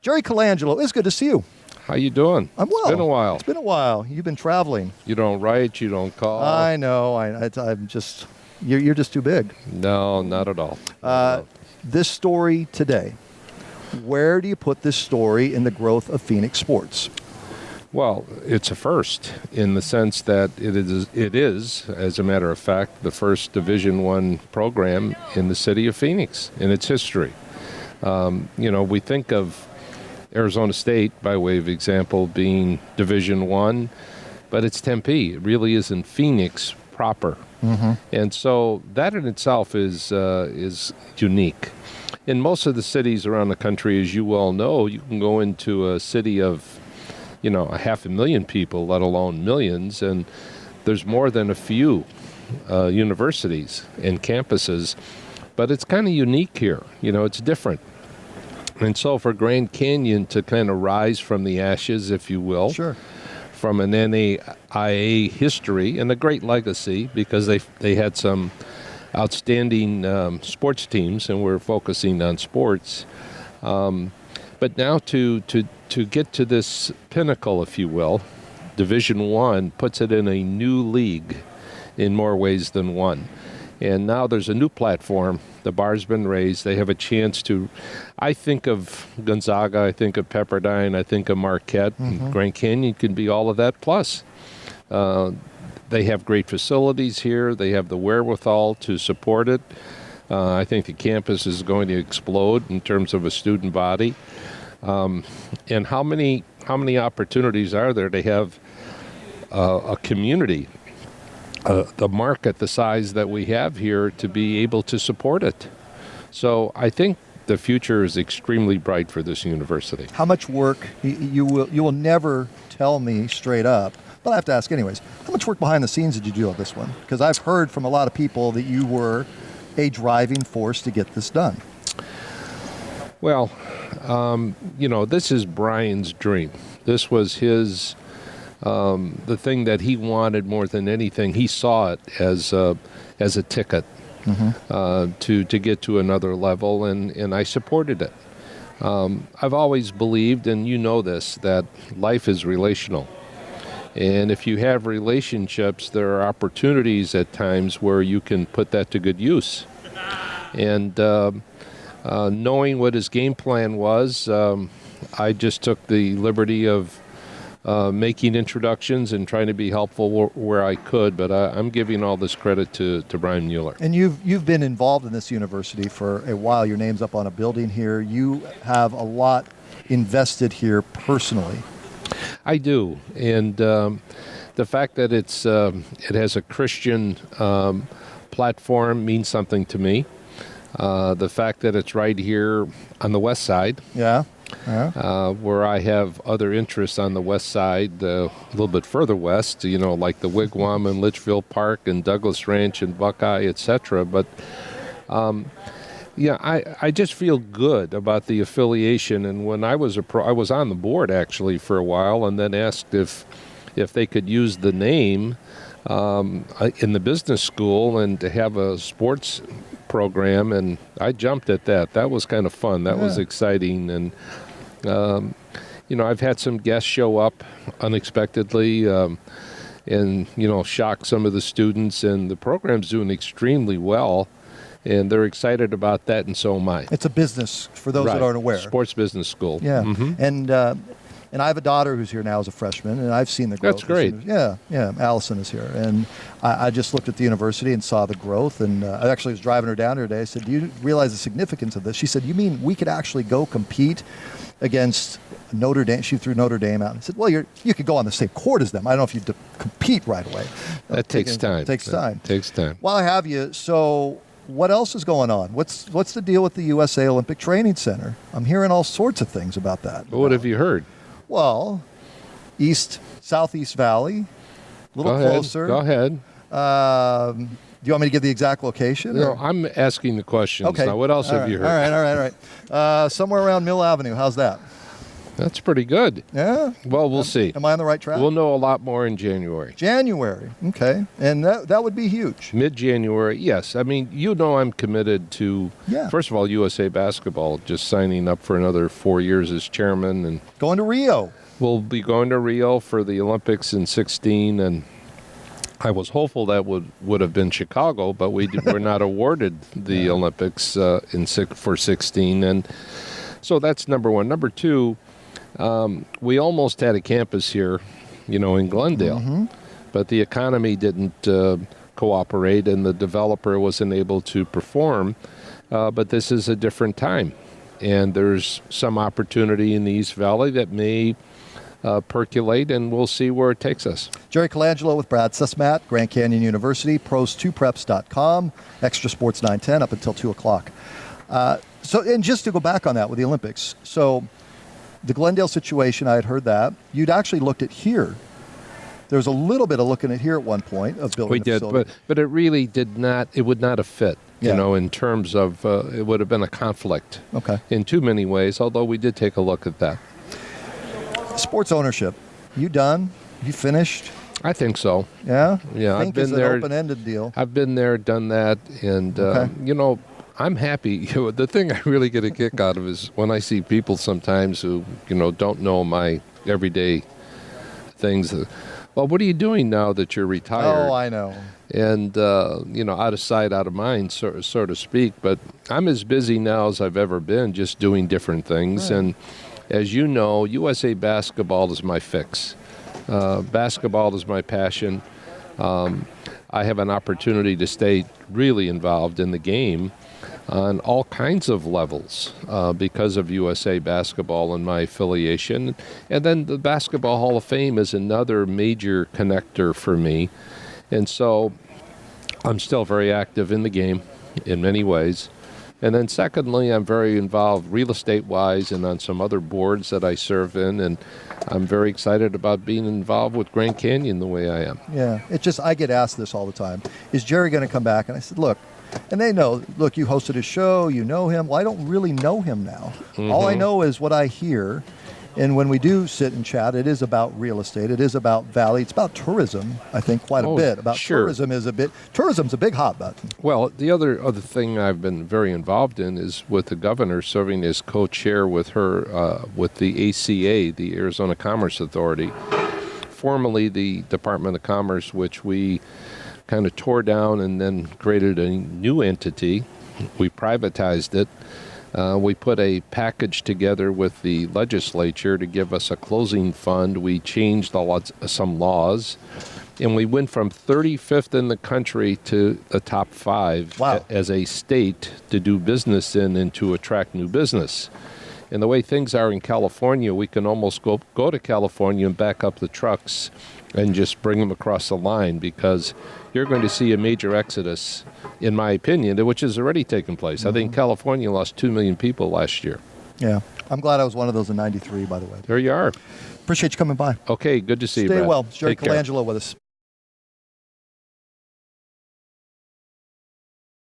Jerry Colangelo, it's good to see you. How you doing? I'm well. It's been a while. It's been a while. You've been traveling. You don't write, you don't call. I know. I'm just, you're just too big. No, not at all. This story today, where do you put this story in the growth of Phoenix sports? Well, it's a first in the sense that it is, as a matter of fact, the first Division I program in the city of Phoenix in its history. We think of Arizona State, by way of example, being Division I, but it's Tempe. It really isn't Phoenix proper. Mm-hmm. And so that in itself is unique. In most of the cities around the country, as you well know, you can go into a city of 500,000 people, let alone millions, and there's more than a few universities and campuses, but it's kind of unique here. It's different. And so for Grand Canyon to kind of rise from the ashes, if you will, sure, from an NAIA history and a great legacy, because they had some outstanding sports teams, and we're focusing on sports. But now to get to this pinnacle, if you will, Division I puts it in a new league in more ways than one. And now there's a new platform. The bar's been raised. They have a chance to, I think of Gonzaga, I think of Pepperdine, I think of Marquette. Mm-hmm. Grand Canyon can be all of that plus. They have great facilities here. They have the wherewithal to support it. I think the campus is going to explode in terms of a student body. And how many opportunities are there to have a community, the market the size that we have here, to be able to support it? So I think the future is extremely bright for this university. How much work, you will never tell me straight up, but I have to ask anyways, how much work behind the scenes did you do on this one? Because I've heard from a lot of people that you were a driving force to get this done. Well, this is Brian's dream. This was his, the thing that he wanted more than anything. He saw it as a ticket to get to another level, and I supported it. I've always believed, and you know this, that life is relational. And if you have relationships, there are opportunities at times where you can put that to good use. And knowing what his game plan was, I just took the liberty of making introductions and trying to be helpful where I could. But I'm giving all this credit to Brian Mueller. And you've been involved in this university for a while. Your name's up on a building here. You have a lot invested here personally. I do, and the fact that it has a Christian platform means something to me. The fact that it's right here on the west side, where I have other interests on the west side, a little bit further west, like the Wigwam and Litchfield Park and Douglas Ranch and Buckeye, etc. But I just feel good about the affiliation. And when I was I was on the board actually for a while, and then asked if they could use the name in the business school and to have a sports program, and I jumped at that. That was kind of fun. That was exciting. And I've had some guests show up unexpectedly and shock some of the students, and the program's doing extremely well. And they're excited about that, and so am I. It's a business, for those that aren't aware. Sports business school. Yeah. Mm-hmm. And I have a daughter who's here now as a freshman, and I've seen the growth. That's great. Yeah. Allison is here. And I just looked at the university and saw the growth. And I actually was driving her down here today. I said, do you realize the significance of this? She said, you mean we could actually go compete against Notre Dame? She threw Notre Dame out. I said, well, you could go on the same court as them. I don't know if you'd compete right away. That takes time. It takes time. Takes time. Well, I have you. So what else is going on? What's the deal with the USA Olympic Training Center? I'm hearing all sorts of things about that. Well, what have you heard? Well, Southeast Valley, a little closer. Go ahead. Do you want me to give the exact location? No, I'm asking the questions. Okay. Now, what else have you heard? All right. Somewhere around Mill Avenue. How's that? That's pretty good. Yeah. Well, we'll see. Am I on the right track? We'll know a lot more in January. January. Okay. And that would be huge. Mid-January, yes. I mean, I'm committed to, first of all, USA Basketball, just signing up for another 4 years as chairman. And going to Rio. We'll be going to Rio for the Olympics in 16, and I was hopeful that would have been Chicago, but we were not awarded the Olympics for 16, and so that's number one. Number two, we almost had a campus here, in Glendale, but the economy didn't cooperate, and the developer wasn't able to perform. But this is a different time, and there's some opportunity in the East Valley that may percolate, and we'll see where it takes us. Jerry Colangelo with Brad Sussmat, Grand Canyon University, pros2preps.com, Extra Sports 910 up until 2 o'clock. And just to go back on that with the Olympics, so the Glendale situation, I had heard that. You'd actually looked at here. There was a little bit of looking at here at one point of building a facility. We did, but it really would not have fit, in terms of, it would have been a conflict in too many ways, although we did take a look at that. Sports ownership, you done? You finished? I think so. Yeah? Yeah, I've been there. It's an open-ended deal. I've been there, done that, and, I'm happy. The thing I really get a kick out of is when I see people sometimes who, don't know my everyday things. Well, what are you doing now that you're retired? Oh, I know. And, out of sight, out of mind, so to speak. But I'm as busy now as I've ever been, just doing different things. Right. And as you know, USA Basketball is my fix. Basketball is my passion. I have an opportunity to stay really involved in the game on all kinds of levels because of USA Basketball and my affiliation. And then the Basketball Hall of Fame is another major connector for me. And so I'm still very active in the game in many ways. And then secondly, I'm very involved real estate-wise and on some other boards that I serve in, and I'm very excited about being involved with Grand Canyon the way I am. Yeah, I get asked this all the time. Is Jerry going to come back? And I said, look, and they know, look, you hosted a show, you know him. Well, I don't really know him now. All I know is what I hear. And when we do sit and chat, it is about real estate. It is about Valley. It's about tourism, I think, quite a bit. Tourism's a big hot button. Well, the other thing I've been very involved in is with the governor serving as co-chair with her, with the ACA, the Arizona Commerce Authority, formerly the Department of Commerce, which we kind of tore down and then created a new entity. We privatized it. We put a package together with the legislature to give us a closing fund. We changed some laws, and we went from 35th in the country to the top 5 as a state to do business in and to attract new business. And the way things are in California, we can almost go to California and back up the trucks and just bring them across the line, because you're going to see a major exodus, in my opinion, which has already taken place. I think California lost 2 million people last year. Yeah. I'm glad I was one of those in 93, by the way. There you are. Appreciate you coming by. Okay, good to see you, Stay Brad. well. Jerry Take care. Colangelo with us.